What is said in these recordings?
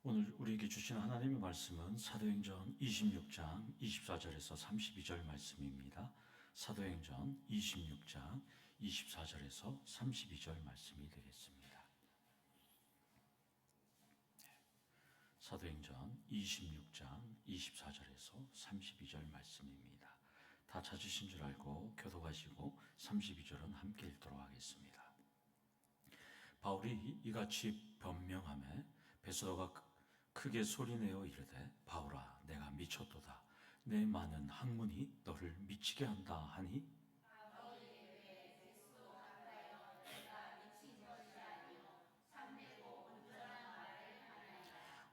오늘 우리에게 주신 하나님의 말씀은 사도행전 26장 24절에서 32절 말씀입니다. 사도행전 26장 24절에서 32절 말씀이 되겠습니다. 사도행전 26장 24절에서 32절 말씀입니다. 다 찾으신 줄 알고 교독하시고 32절은 함께 읽도록 하겠습니다. 바울이 이같이 변명하매 베드로가 크게 소리내어 이르되 바울아 내가 미쳤도다. 내 많은 학문이 너를 미치게 한다 하니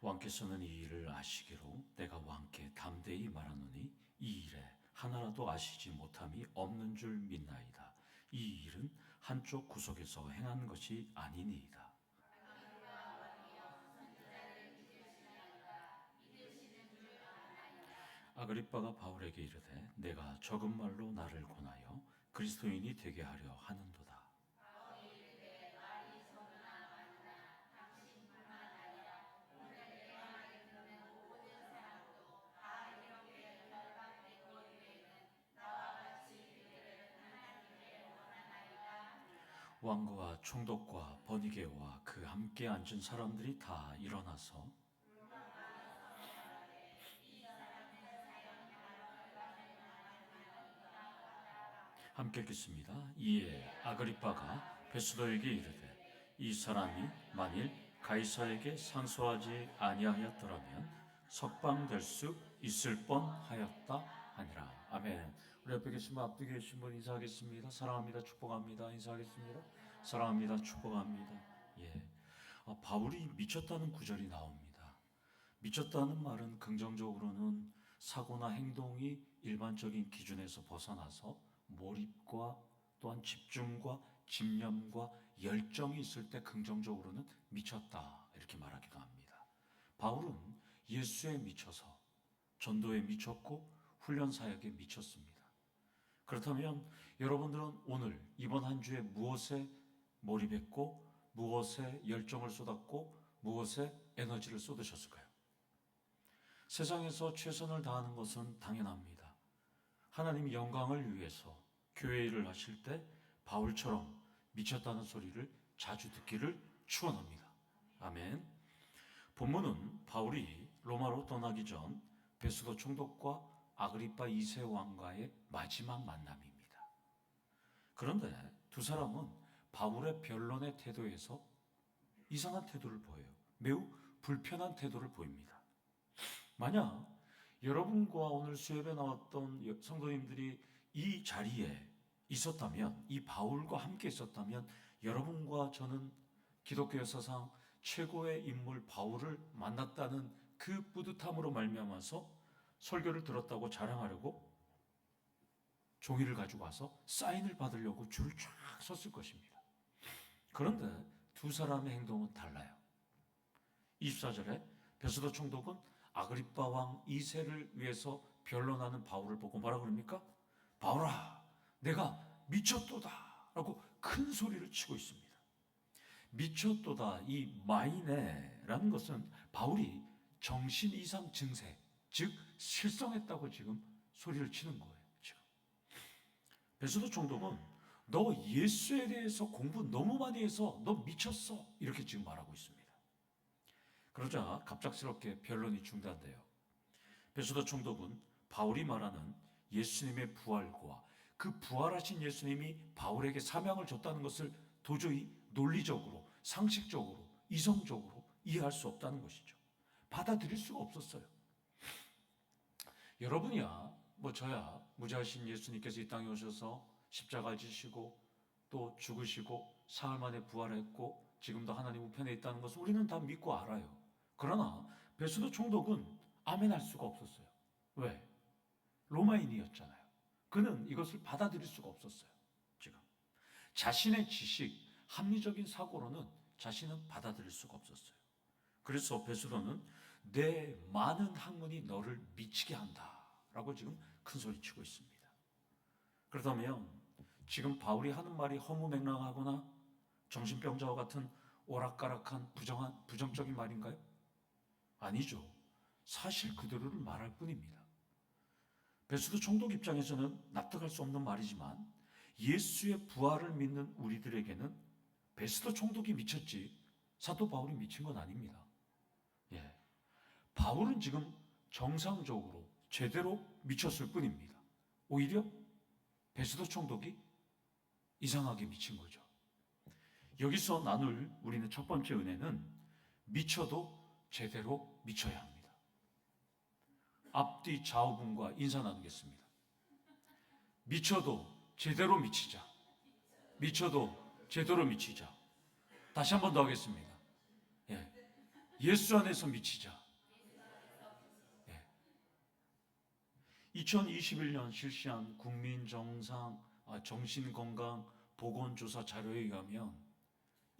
왕께서는 이 일을 아시기로 내가 왕께 담대히 말하노니 이 일에 하나라도 아시지 못함이 없는 줄 믿나이다. 이 일은 한쪽 구석에서 행한 것이 아니니이다. 아그리빠가 바울에게 이르되 내가 적은 말로 나를 권하여 그리스도인이 되게 하려 하는도다. 왕과 총독과 버니게와 그 함께 앉은 사람들이 다 일어나서 함께 읽겠습니다. 이에 아그리빠가 베스도에게 이르되 이 사람이 만일 가이사에게 상소하지 아니하였더라면 석방될 수 있을 뻔하였다 하니라. 아멘. 우리 옆에 계신 분, 앞뒤 계신 분 인사하겠습니다. 사랑합니다. 축복합니다. 인사하겠습니다. 사랑합니다. 축복합니다. 예. 바울이 미쳤다는 구절이 나옵니다. 미쳤다는 말은 긍정적으로는 사고나 행동이 일반적인 기준에서 벗어나서 몰입과 또한 집중과 집념과 열정이 있을 때 긍정적으로는 미쳤다 이렇게 말하기도 합니다. 바울은 예수에 미쳐서 전도에 미쳤고 훈련 사역에 미쳤습니다. 그렇다면 여러분들은 오늘 이번 한 주에 무엇에 몰입했고 무엇에 열정을 쏟았고 무엇에 에너지를 쏟으셨을까요? 세상에서 최선을 다하는 것은 당연합니다. 하나님의 영광을 위해서 교회 일을 하실 때 바울처럼 미쳤다는 소리를 자주 듣기를 축원합니다. 아멘. 본문은 바울이 로마로 떠나기 전 베스도 총독과 아그리빠 2세 왕과의 마지막 만남입니다. 그런데 두 사람은 바울의 변론의 태도에서 이상한 태도를 보여요. 매우 불편한 태도를 보입니다. 만약 여러분과 오늘 수업에 나왔던 성도님들이 이 자리에 있었다면, 이 바울과 함께 있었다면 여러분과 저는 기독교 역사상 최고의 인물 바울을 만났다는 그 뿌듯함으로 말미암아서 설교를 들었다고 자랑하려고 종이를 가지고 와서 사인을 받으려고 줄을 쫙 섰을 것입니다. 그런데 두 사람의 행동은 달라요. 24절에 베스도 총독은 아그리빠 왕 2세를 위해서 변론하는 바울을 보고 뭐라 그럽니까? 바울아, 내가 미쳤도다 라고 큰 소리를 치고 있습니다. 미쳤도다, 이 마이네라는 것은 바울이 정신 이상 증세, 즉 실성했다고 지금 소리를 치는 거예요. 지금 베스도 총독은 너 예수에 대해서 공부 너무 많이 해서 너 미쳤어 이렇게 지금 말하고 있습니다. 그러자 갑작스럽게 변론이 중단돼요. 베스도 총독은 바울이 말하는 예수님의 부활과 그 부활하신 예수님이 바울에게 사명을 줬다는 것을 도저히 논리적으로, 상식적으로, 이성적으로 이해할 수 없다는 것이죠. 받아들일 수가 없었어요. 여러분이야, 저야 무지하신 예수님께서 이 땅에 오셔서 십자가 지시고 또 죽으시고 사흘 만에 부활했고 지금도 하나님 우편에 있다는 것을 우리는 다 믿고 알아요. 그러나 베스도 총독은 아멘할 수가 없었어요. 왜? 로마인이었잖아요. 그는 이것을 받아들일 수가 없었어요. 지금 자신의 지식, 합리적인 사고로는 자신은 받아들일 수가 없었어요. 그래서 베스도는 내 많은 학문이 너를 미치게 한다라고 지금 큰 소리 치고 있습니다. 그렇다면 지금 바울이 하는 말이 허무맹랑하거나 정신병자와 같은 오락가락한 부정적인 말인가요? 아니죠. 사실 그대로를 말할 뿐입니다. 베스도 총독 입장에서는 납득할 수 없는 말이지만 예수의 부활을 믿는 우리들에게는 베스도 총독이 미쳤지 사도 바울이 미친 건 아닙니다. 예. 바울은 지금 정상적으로 제대로 미쳤을 뿐입니다. 오히려 베스도 총독이 이상하게 미친 거죠. 여기서 나눌 우리는 첫 번째 은혜는 미쳐도 제대로 미쳐야 합니다. 앞뒤 좌우분과 인사 나누겠습니다. 미쳐도 제대로 미치자. 미쳐도 제대로 미치자. 다시 한 번 더 하겠습니다. 예. 예수 안에서 미치자. 예. 2021년 실시한 정신건강보건조사 자료에 의하면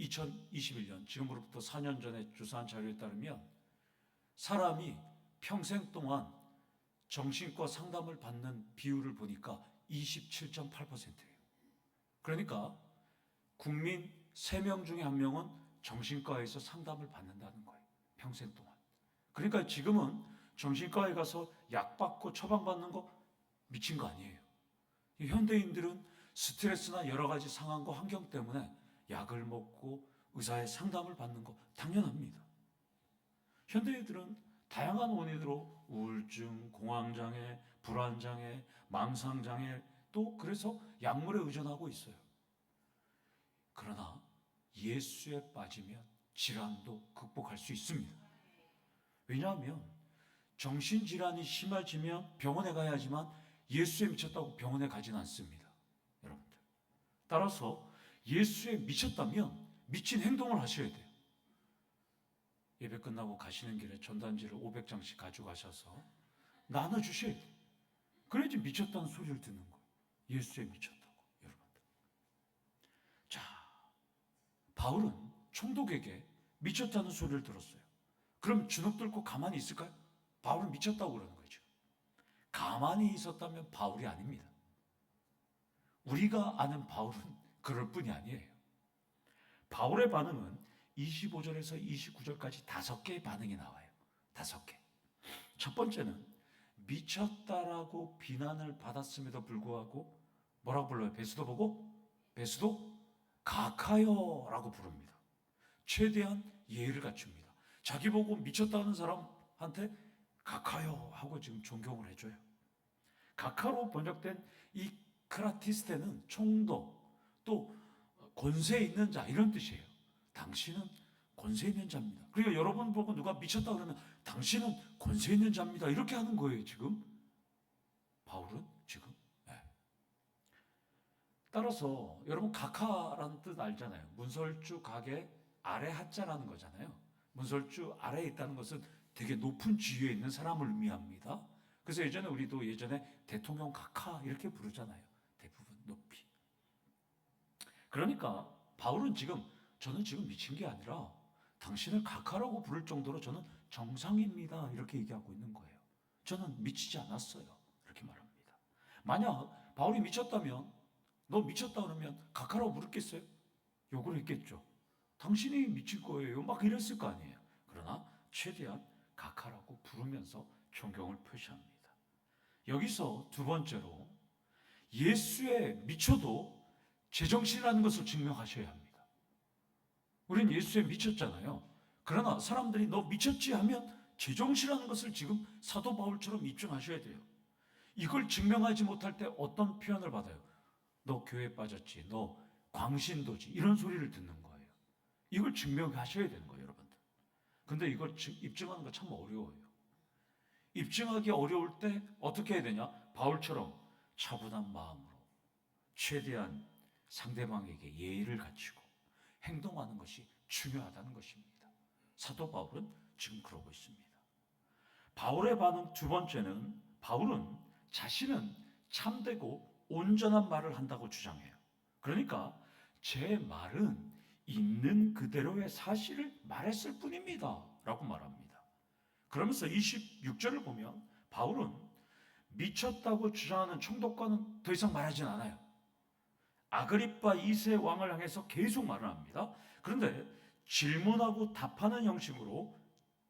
2021년, 지금으로부터 4년 전에 조사한 자료에 따르면 사람이 평생 동안 정신과 상담을 받는 비율을 보니까 27.8%예요. 그러니까 국민 3명 중에 1명은 정신과에서 상담을 받는다는 거예요. 평생 동안. 그러니까 지금은 정신과에 가서 약 받고 처방받는 거 미친 거 아니에요. 현대인들은 스트레스나 여러 가지 상황과 환경 때문에 약을 먹고 의사의 상담을 받는 거 당연합니다. 현대인들은 다양한 원인으로 우울증, 공황장애, 불안장애, 망상장애 또 그래서 약물에 의존하고 있어요. 그러나 예수에 빠지면 질환도 극복할 수 있습니다. 왜냐하면 정신질환이 심해지면 병원에 가야 하지만 예수에 미쳤다고 병원에 가진 않습니다. 여러분들. 따라서 예수에 미쳤다면 미친 행동을 하셔야 돼요. 예배 끝나고 가시는 길에 전단지를 500장씩 가져가셔서 나눠주셔야 돼요. 그래야지 미쳤다는 소리를 듣는 거예요. 예수에 미쳤다고, 여러분들. 자, 바울은 총독에게 미쳤다는 소리를 들었어요. 그럼 주눅 들고 가만히 있을까요? 바울은 미쳤다고 그러는 거죠. 가만히 있었다면 바울이 아닙니다. 우리가 아는 바울은 그럴 뿐이 아니에요. 바울의 반응은 25절에서 29절까지 5개의 반응이 나와요. 5개. 첫 번째는 미쳤다라고 비난을 받았음에도 불구하고 뭐라고 불러요? 베스도 보고? 베스도 가카요 라고 부릅니다. 최대한 예의를 갖춥니다. 자기 보고 미쳤다는 사람한테 가카요 하고 지금 존경을 해줘요. 가카로 번역된 이 크라티스테는 총독 또 권세 있는 자 이런 뜻이에요. 당신은 권세 있는 자입니다. 그러니까 여러분 보고 누가 미쳤다 그러면 당신은 권세 있는 자입니다. 이렇게 하는 거예요. 지금 바울은 지금. 네. 따라서 여러분 각하라는 뜻 알잖아요. 문설주 각의 아래 하자라는 거잖아요. 문설주 아래에 있다는 것은 되게 높은 지위에 있는 사람을 의미합니다. 그래서 우리도 예전에 대통령 각하 이렇게 부르잖아요. 대부분 높이. 그러니까 바울은 저는 지금 미친 게 아니라 당신을 각하라고 부를 정도로 저는 정상입니다. 이렇게 얘기하고 있는 거예요. 저는 미치지 않았어요. 이렇게 말합니다. 만약 바울이 미쳤다면 너 미쳤다 그러면 각하라고 부르겠어요? 욕을 했겠죠. 당신이 미칠 거예요. 막 이랬을 거 아니에요. 그러나 최대한 각하라고 부르면서 존경을 표시합니다. 여기서 두 번째로 예수에 미쳐도 제정신이라는 것을 증명하셔야 합니다. 우린 예수에 미쳤잖아요. 그러나 사람들이 너 미쳤지 하면 제정신이라는 것을 지금 사도 바울처럼 입증하셔야 돼요. 이걸 증명하지 못할 때 어떤 표현을 받아요? 너 교회 빠졌지, 너 광신도지 이런 소리를 듣는 거예요. 이걸 증명하셔야 되는 거예요, 여러분들. 근데 이걸 입증하는 거 참 어려워요. 입증하기 어려울 때 어떻게 해야 되냐? 바울처럼 차분한 마음으로 최대한 상대방에게 예의를 갖추고 행동하는 것이 중요하다는 것입니다. 사도 바울은 지금 그러고 있습니다. 바울의 반응 두 번째는 바울은 자신은 참되고 온전한 말을 한다고 주장해요. 그러니까 제 말은 있는 그대로의 사실을 말했을 뿐입니다. 라고 말합니다. 그러면서 26절을 보면 바울은 미쳤다고 주장하는 총독과는 더 이상 말하진 않아요. 아그리파 2세 왕을 향해서 계속 말을 합니다. 그런데 질문하고 답하는 형식으로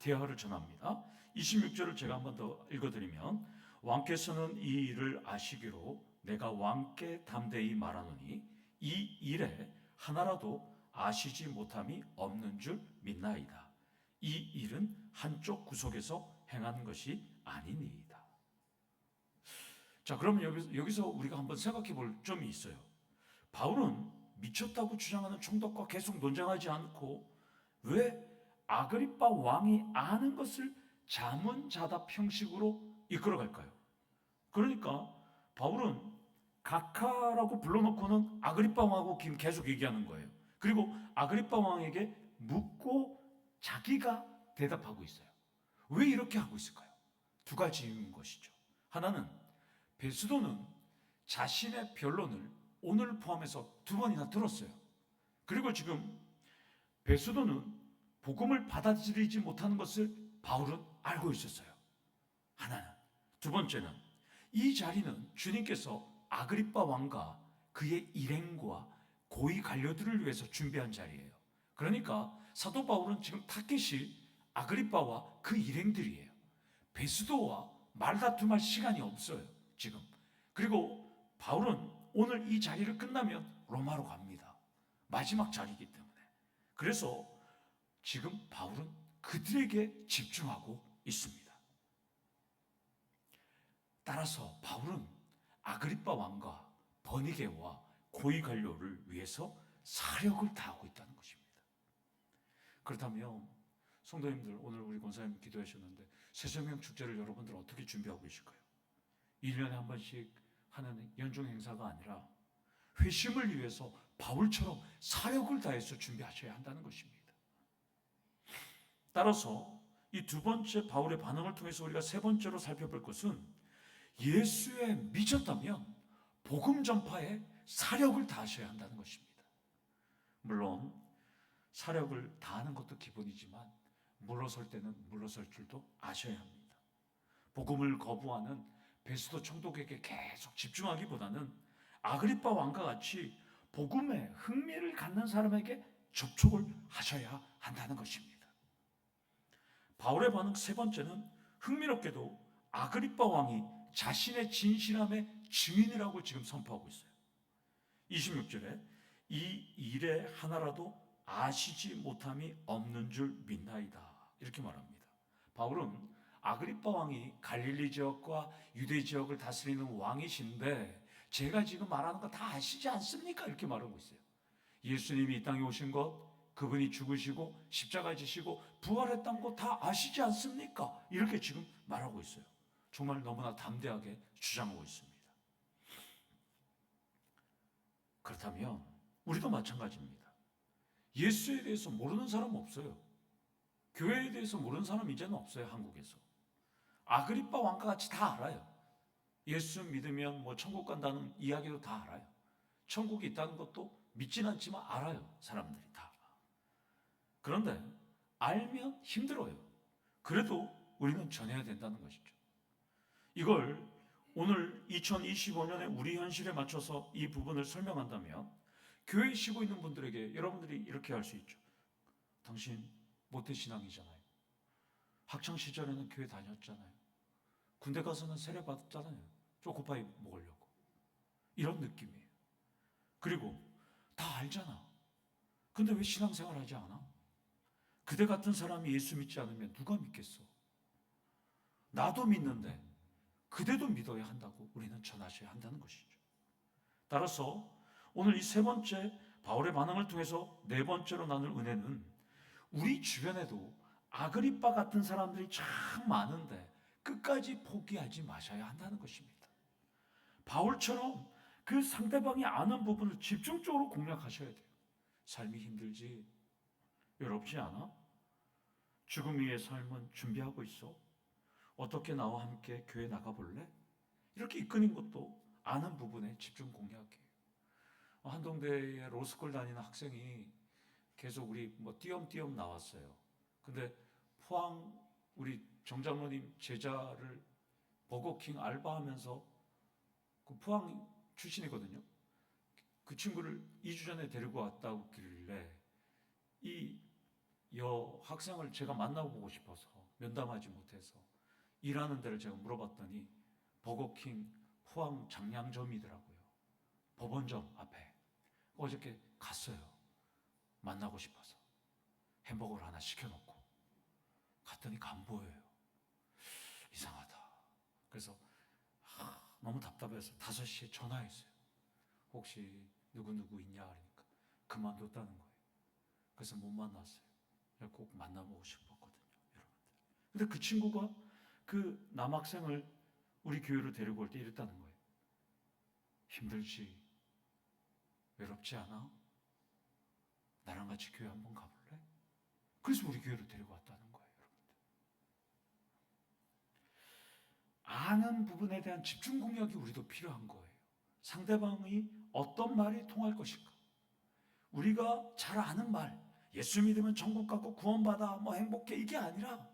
대화를 전합니다. 26절을 제가 한번 더 읽어드리면, 왕께서는 이 일을 아시기로 내가 왕께 담대히 말하노니 이 일에 하나라도 아시지 못함이 없는 줄 믿나이다. 이 일은 한쪽 구석에서 행한 것이 아니니이다. 자, 그러면 여기서 우리가 한번 생각해 볼 점이 있어요. 바울은 미쳤다고 주장하는 총독과 계속 논쟁하지 않고 왜 아그리빠 왕이 아는 것을 자문자답 형식으로 이끌어갈까요? 그러니까 바울은 각하라고 불러놓고는 아그리빠 왕하고 계속 얘기하는 거예요. 그리고 아그리빠 왕에게 묻고 자기가 대답하고 있어요. 왜 이렇게 하고 있을까요? 두 가지인 것이죠. 하나는 베스도는 자신의 변론을 오늘 포함해서 두 번이나 들었어요. 그리고 지금 베스도는 복음을 받아들이지 못하는 것을 바울은 알고 있었어요. 하나는. 두 번째는 이 자리는 주님께서 아그리빠 왕과 그의 일행과 고위 관료들을 위해서 준비한 자리예요. 그러니까 사도 바울은 지금 타겟이 아그리빠와 그 일행들이에요. 베스도와 말다툼할 시간이 없어요, 지금. 그리고 바울은 오늘 이 자리를 끝나면 로마로 갑니다. 마지막 자리이기 때문에. 그래서 지금 바울은 그들에게 집중하고 있습니다. 따라서 바울은 아그리빠 왕과 버니게와 고위 관료를 위해서 사력을 다하고 있다는 것입니다. 그렇다면 성도님들, 오늘 우리 권사님 기도하셨는데 새생명 축제를 여러분들 어떻게 준비하고 계실까요? 1년에 한 번씩 하는 연중 행사가 아니라 회심을 위해서 바울처럼 사력을 다해서 준비하셔야 한다는 것입니다. 따라서 이 두 번째 바울의 반응을 통해서 우리가 세 번째로 살펴볼 것은 예수에 미쳤다면 복음 전파에 사력을 다하셔야 한다는 것입니다. 물론 사력을 다하는 것도 기본이지만 물러설 때는 물러설 줄도 아셔야 합니다. 복음을 거부하는 베스도 총독에게 계속 집중하기보다는 아그리빠 왕과 같이 복음에 흥미를 갖는 사람에게 접촉을 하셔야 한다는 것입니다. 바울의 반응 세 번째는 흥미롭게도 아그리빠 왕이 자신의 진실함의 증인이라고 지금 선포하고 있어요. 26절에 이 일에 하나라도 아시지 못함이 없는 줄 믿나이다, 이렇게 말합니다. 바울은 아그리빠 왕이 갈릴리 지역과 유대 지역을 다스리는 왕이신데 제가 지금 말하는 거 다 아시지 않습니까? 이렇게 말하고 있어요. 예수님이 이 땅에 오신 것, 그분이 죽으시고 십자가에 지시고 부활했다는 거 다 아시지 않습니까? 이렇게 지금 말하고 있어요. 정말 너무나 담대하게 주장하고 있습니다. 그렇다면 우리도 마찬가지입니다. 예수에 대해서 모르는 사람 없어요. 교회에 대해서 모르는 사람 이제는 없어요, 한국에서. 아그리빠 왕과 같이 다 알아요. 예수 믿으면 뭐 천국 간다는 이야기도 다 알아요. 천국이 있다는 것도 믿진 않지만 알아요, 사람들이 다. 그런데 알면 힘들어요. 그래도 우리는 전해야 된다는 것이죠. 이걸 오늘 2025년의 우리 현실에 맞춰서 이 부분을 설명한다면 교회에 쉬고 있는 분들에게 여러분들이 이렇게 할 수 있죠. 당신 모태신앙이잖아요. 학창시절에는 교회 다녔잖아요. 군대 가서는 세례 받았잖아요. 초코파이 먹으려고. 이런 느낌이에요. 그리고 다 알잖아. 근데 왜 신앙생활 하지 않아? 그대 같은 사람이 예수 믿지 않으면 누가 믿겠어? 나도 믿는데 그대도 믿어야 한다고 우리는 전하셔야 한다는 것이죠. 따라서 오늘 이 세 번째 바울의 반응을 통해서 네 번째로 나눌 은혜는 우리 주변에도 아그리빠 같은 사람들이 참 많은데 끝까지 포기하지 마셔야 한다는 것입니다. 바울처럼 그 상대방이 아는 부분을 집중적으로 공략하셔야 돼요. 삶이 힘들지? 외롭지 않아? 죽음 위의 삶은 준비하고 있어? 어떻게 나와 함께 교회 나가볼래? 이렇게 이끄는 것도 아는 부분에 집중 공략이에요. 한동대에 로스쿨 다니는 학생이 계속 우리 띄엄띄엄 나왔어요. 근데 포항 우리 정장로님 제자를 버거킹 알바하면서 그 포항 출신이거든요. 그 친구를 2주 전에 데리고 왔다고 길래 이 학생을 제가 만나보고 싶어서 면담하지 못해서 일하는 데를 제가 물어봤더니 버거킹 포항 장량점이더라고요. 법원점 앞에. 어저께 갔어요. 만나고 싶어서. 햄버거를 하나 시켜놓고 갔더니 안 보여요. 이상하다. 그래서 너무 답답해서 5시에 전화했어요. 혹시 누구누구 있냐 그러니까 그만뒀다는 거예요. 그래서 못 만났어요. 꼭 만나보고 싶었거든요, 여러분들. 근데 그 친구가 그 남학생을 우리 교회로 데리고 올 때 이랬다는 거예요. 힘들지? 외롭지 않아? 나랑 같이 교회 한번 가볼래? 그래서 우리 교회로 데리고 왔다는 거예요, 여러분들. 아는 부분에 대한 집중 공략이 우리도 필요한 거예요. 상대방이 어떤 말이 통할 것인가? 우리가 잘 아는 말, 예수 믿으면 천국 가고 구원받아, 뭐 행복해, 이게 아니라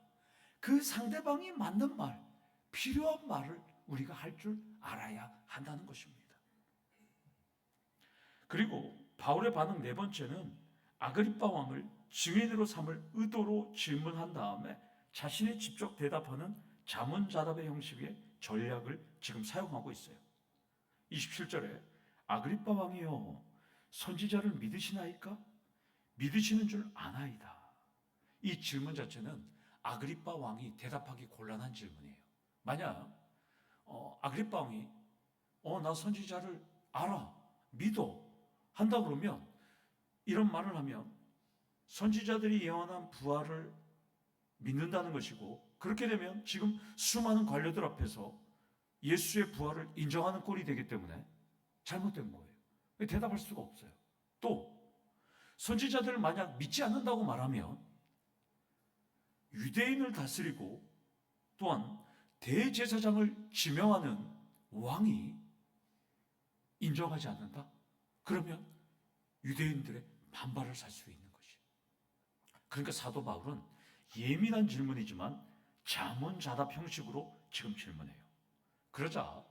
그 상대방이 맞는 말, 필요한 말을 우리가 할 줄 알아야 한다는 것입니다. 그리고 바울의 반응 4번째는 아그리빠 왕을 증인으로 삼을 의도로 질문한 다음에 자신이 직접 대답하는 자문자답의 형식의 전략을 지금 사용하고 있어요. 27절에 아그리빠 왕이여 선지자를 믿으시나이까? 믿으시는 줄 아나이다. 이 질문 자체는 아그리빠 왕이 대답하기 곤란한 질문이에요. 만약 아그리빠 왕이 나 선지자를 알아, 믿어 한다 그러면, 이런 말을 하면 선지자들이 예언한 부활을 믿는다는 것이고, 그렇게 되면 지금 수많은 관료들 앞에서 예수의 부활을 인정하는 꼴이 되기 때문에 잘못된 거예요. 대답할 수가 없어요. 또 선지자들을 만약 믿지 않는다고 말하면 유대인을 다스리고 또한 대제사장을 지명하는 왕이 인정하지 않는다? 그러면 유대인들의 반발을 살 수 있는 것이에요. 그러니까 사도 바울은 예민한 질문이지만 자문자답 형식으로 지금 질문해요. 그러자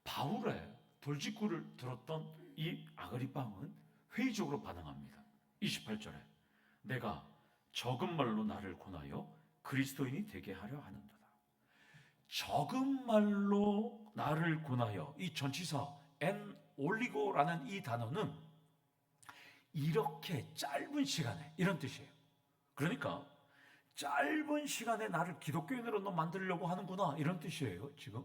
바울의 돌직구를 들었던 이 아그리빠 왕은 회의적으로 반응합니다. 28절에 내가 적은 말로 나를 권하여 그리스도인이 되게 하려 하는도다. 적은 말로 나를 권하여, 이 전치사 엔 올리고라는 이 단어는 이렇게 짧은 시간에, 이런 뜻이에요. 그러니까 짧은 시간에 나를 기독교인으로 너 만들려고 하는구나, 이런 뜻이에요. 지금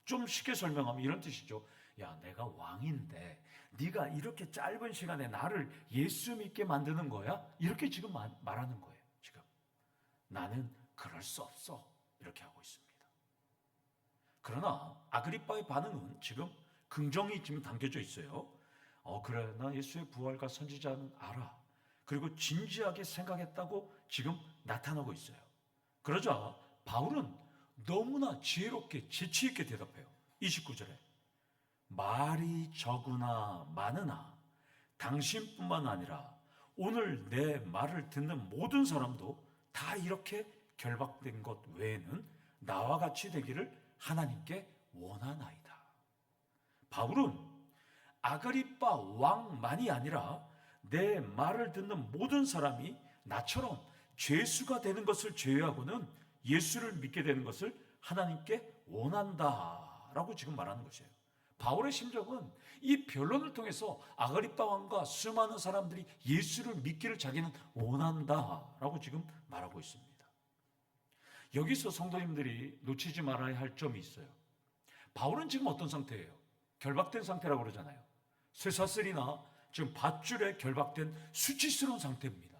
좀 쉽게 설명하면 이런 뜻이죠. 야, 내가 왕인데 네가 이렇게 짧은 시간에 나를 예수 믿게 만드는 거야? 이렇게 지금 말하는 거예요. 지금 나는 그럴 수 없어, 이렇게 하고 있습니다. 그러나 아그리빠의 반응은 지금 긍정이 지금 담겨져 있어요. 그래, 나 예수의 부활과 선지자는 알아. 그리고 진지하게 생각했다고 지금 나타나고 있어요. 그러자 바울은 너무나 지혜롭게 재치있게 대답해요. 29절에 말이 적으나 많으나 당신뿐만 아니라 오늘 내 말을 듣는 모든 사람도 다 이렇게 결박된 것 외에는 나와 같이 되기를 하나님께 원하나이다. 바울은 아그리빠 왕만이 아니라 내 말을 듣는 모든 사람이 나처럼 죄수가 되는 것을 제외하고는 예수를 믿게 되는 것을 하나님께 원한다라고 지금 말하는 것이에요. 바울의 심정은 이 변론을 통해서 아그리빠 왕과 수많은 사람들이 예수를 믿기를 자기는 원한다라고 지금 말하고 있습니다. 여기서 성도님들이 놓치지 말아야 할 점이 있어요. 바울은 지금 어떤 상태예요? 결박된 상태라고 그러잖아요. 쇠사슬이나 지금 밧줄에 결박된 수치스러운 상태입니다.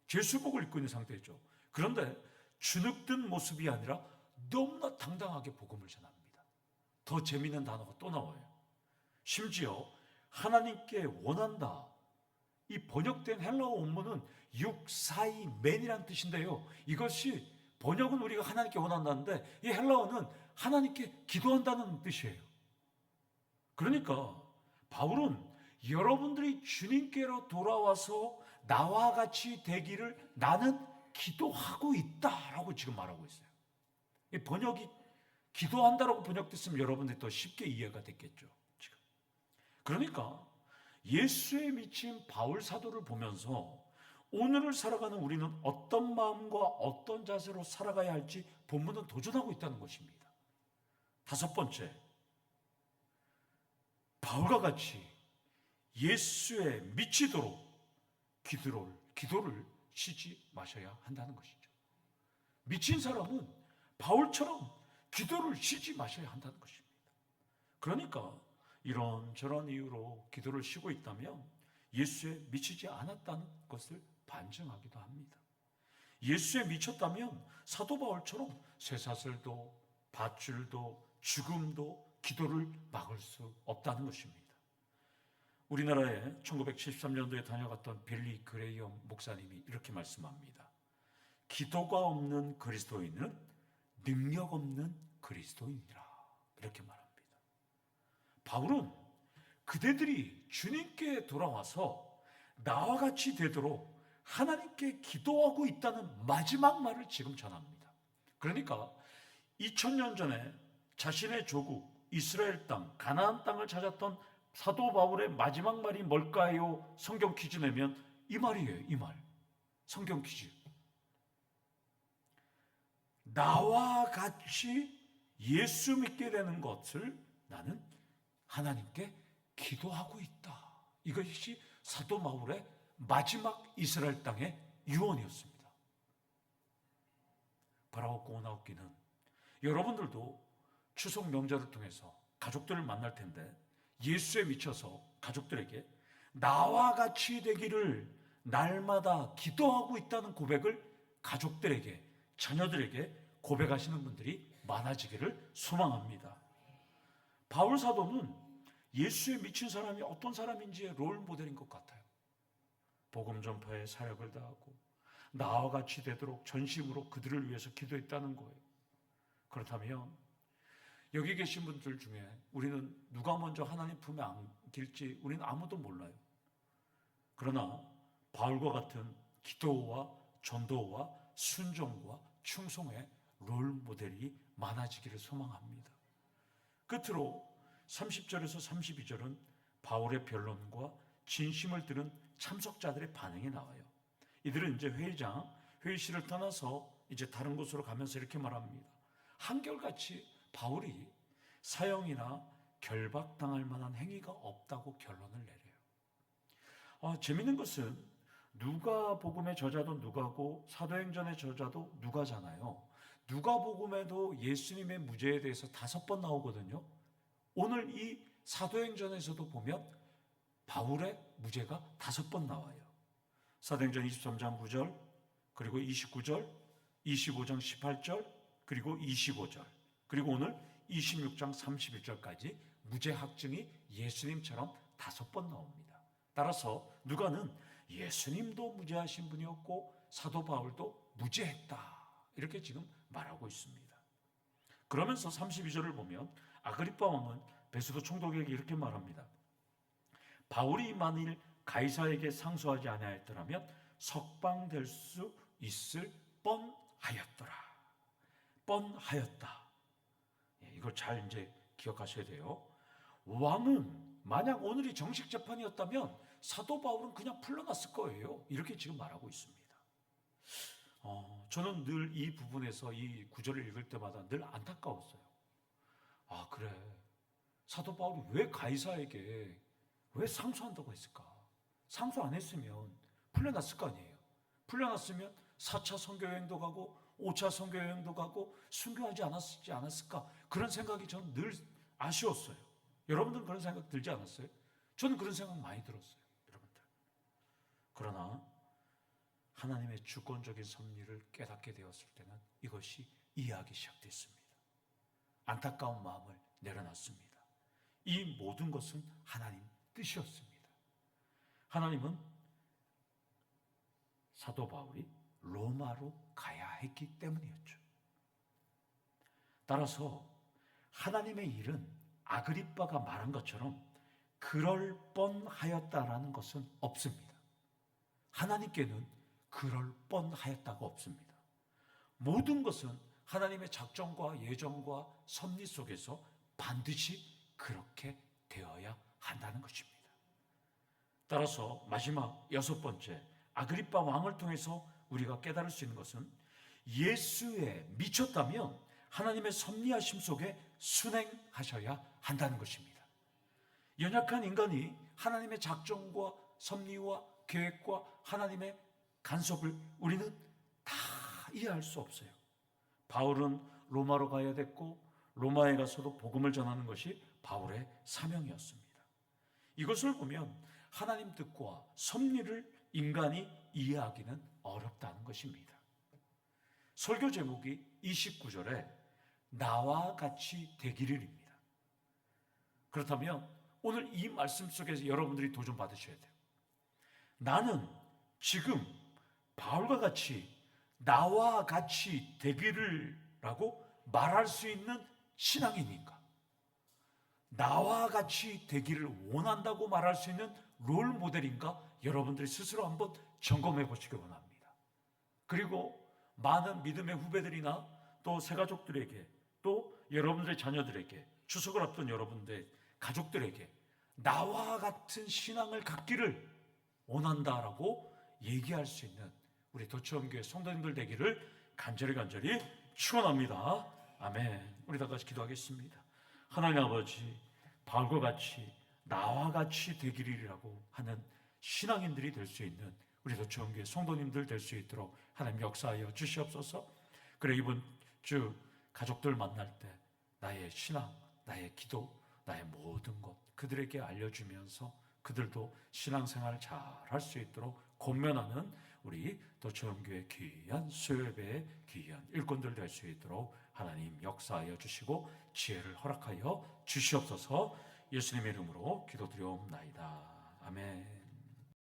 죄수복을 입고 있는 상태죠. 그런데 주눅든 모습이 아니라 너무나 당당하게 복음을 전합니다. 더 재미있는 단어가 또 나와요. 심지어 하나님께 원한다. 이 번역된 헬라어 원문은 육사이맨이란 뜻인데요. 이것이 번역은 우리가 하나님께 원한다는데 이 헬라어는 하나님께 기도한다는 뜻이에요. 그러니까 바울은 여러분들이 주님께로 돌아와서 나와 같이 되기를 나는 기도하고 있다라고 지금 말하고 있어요. 이 번역이 기도한다라고 번역됐으면 여러분들이 더 쉽게 이해가 됐겠죠. 지금. 그러니까 예수에 미친 바울 사도를 보면서 오늘을 살아가는 우리는 어떤 마음과 어떤 자세로 살아가야 할지 본문은 도전하고 있다는 것입니다. 다섯 번째, 바울과 같이 예수에 미치도록 기도를 쉬지 마셔야 한다는 것이죠. 미친 사람은 바울처럼 기도를 쉬지 마셔야 한다는 것입니다. 그러니까 이런저런 이유로 기도를 쉬고 있다면 예수에 미치지 않았다는 것을 반증하기도 합니다. 예수에 미쳤다면 사도 바울처럼 쇠사슬도 밧줄도 죽음도 기도를 막을 수 없다는 것입니다. 우리나라에 1973년도에 다녀갔던 빌리 그레이엄 목사님이 이렇게 말씀합니다. 기도가 없는 그리스도인은 능력 없는 그리스도인이라, 이렇게 말합니다. 바울은 그대들이 주님께 돌아와서 나와 같이 되도록 하나님께 기도하고 있다는 마지막 말을 지금 전합니다. 그러니까 2000년 전에 자신의 조국 이스라엘 땅, 가나안 땅을 찾았던 사도 바울의 마지막 말이 뭘까요? 성경 퀴즈 내면 이 말이에요. 이 말. 성경 퀴즈. 나와 같이 예수 믿게 되는 것을 나는 하나님께 기도하고 있다. 이것이 사도 바울의 마지막 이스라엘 땅의 유언이었습니다. 바라옵고 나옵기는 여러분들도 추석 명절을 통해서 가족들을 만날 텐데 예수에 미쳐서 가족들에게 나와 같이 되기를 날마다 기도하고 있다는 고백을 가족들에게, 자녀들에게 고백하시는 분들이 많아지기를 소망합니다. 바울 사도는 예수에 미친 사람이 어떤 사람인지의 롤 모델인 것 같아요. 복음 전파에 사역을 다하고 나와 같이 되도록 전심으로 그들을 위해서 기도했다는 거예요. 그렇다면 여기 계신 분들 중에 우리는 누가 먼저 하나님 품에 안길지 우리는 아무도 몰라요. 그러나 바울과 같은 기도와 전도와 순종과 충성의 롤 모델이 많아지기를 소망합니다. 끝으로 30절에서 32절은 바울의 변론과 진심을 들은 참석자들의 반응이 나와요. 이들은 이제 회의실을 떠나서 이제 다른 곳으로 가면서 이렇게 말합니다. 한결같이 바울이 사형이나 결박당할 만한 행위가 없다고 결론을 내려요. 재밌는 것은 누가복음의 저자도 누가고 사도행전의 저자도 누가잖아요. 누가복음에도 예수님의 무죄에 대해서 5번 나오거든요. 오늘 이 사도행전에서도 보면 바울의 무죄가 5번 나와요. 사도행전 23장 9절, 그리고 29절, 25장 18절, 그리고 25절, 그리고 오늘 26장 31절까지 무죄 확증이 예수님처럼 5번 나옵니다. 따라서 누가는 예수님도 무죄하신 분이었고 사도 바울도 무죄했다, 이렇게 지금 말하고 있습니다. 그러면서 32절을 보면 아그리빠 왕은 베스도 총독에게 이렇게 말합니다. 바울이 만일 가이사에게 상소하지 아니하였더라면 석방될 수 있을 뻔하였더라. 뻔하였다. 이걸 잘 이제 기억하셔야 돼요. 왕은 만약 오늘이 정식 재판이었다면 사도 바울은 그냥 풀려났을 거예요. 이렇게 지금 말하고 있습니다. 저는 늘 이 부분에서 이 구절을 읽을 때마다 늘 안타까웠어요. 그래. 사도 바울이 왜 가이사에게 왜 상소한다고 했을까? 상소 안 했으면 풀려났을 거 아니에요. 풀려났으면 4차 선교여행도 가고 5차 선교여행도 가고 순교하지 않았을까? 그런 생각이 저는 늘 아쉬웠어요. 여러분들은 그런 생각 들지 않았어요? 저는 그런 생각 많이 들었어요. 여러분들. 그러나 하나님의 주권적인 섭리를 깨닫게 되었을 때는 이것이 이해하기 시작됐습니다. 안타까운 마음을 내려놨습니다. 이 모든 것은 하나님 뜻이었습니다. 하나님은 사도 바울이 로마로 가야 했기 때문이었죠. 따라서 하나님의 일은 아그리빠가 말한 것처럼 그럴 뻔하였다라는 것은 없습니다. 하나님께는 그럴 뻔하였다가 없습니다. 모든 것은 하나님의 작정과 예정과 섭리 속에서 반드시 그렇게 되어야 한다는 것입니다. 따라서 마지막 6번째, 아그리빠 왕을 통해서 우리가 깨달을 수 있는 것은 예수에 미쳤다면 하나님의 섭리하심 속에 순행하셔야 한다는 것입니다. 연약한 인간이 하나님의 작정과 섭리와 계획과 하나님의 간섭을 우리는 다 이해할 수 없어요. 바울은 로마로 가야 됐고 로마에 가서도 복음을 전하는 것이 바울의 사명이었습니다. 이것을 보면 하나님 뜻과 섭리를 인간이 이해하기는 어렵다는 것입니다. 설교 제목이 29절에 나와 같이 되기를입니다. 그렇다면 오늘 이 말씀 속에서 여러분들이 도전 받으셔야 돼요. 나는 지금 바울과 같이 나와 같이 되기를 라고 말할 수 있는 신앙인인가? 나와 같이 되기를 원한다고 말할 수 있는 롤 모델인가? 여러분들이 스스로 한번 점검해 보시기 원합니다. 그리고 많은 믿음의 후배들이나 또 새가족들에게 또 여러분들의 자녀들에게 추석을 앞둔 여러분들의 가족들에게 나와 같은 신앙을 갖기를 원한다라고 얘기할 수 있는 우리 도처음교회 성도님들 되기를 간절히 축원합니다. 아멘. 우리 다 같이 기도하겠습니다. 하나님 아버지, 바울과 같이 나와 같이 되기를이라고 하는 신앙인들이 될 수 있는 우리 도처음교회 성도님들 될 수 있도록 하나님 역사하여 주시옵소서. 그래 이번 주 가족들 만날 때 나의 신앙, 나의 기도, 나의 모든 것 그들에게 알려주면서 그들도 신앙생활 잘 할 수 있도록 권면하는 우리 도처음교회 귀한 수요예배의 귀한 일꾼들 될 수 있도록 하나님 역사하여 주시고 지혜를 허락하여 주시옵소서. 예수님의 이름으로 기도드리옵나이다. 아멘.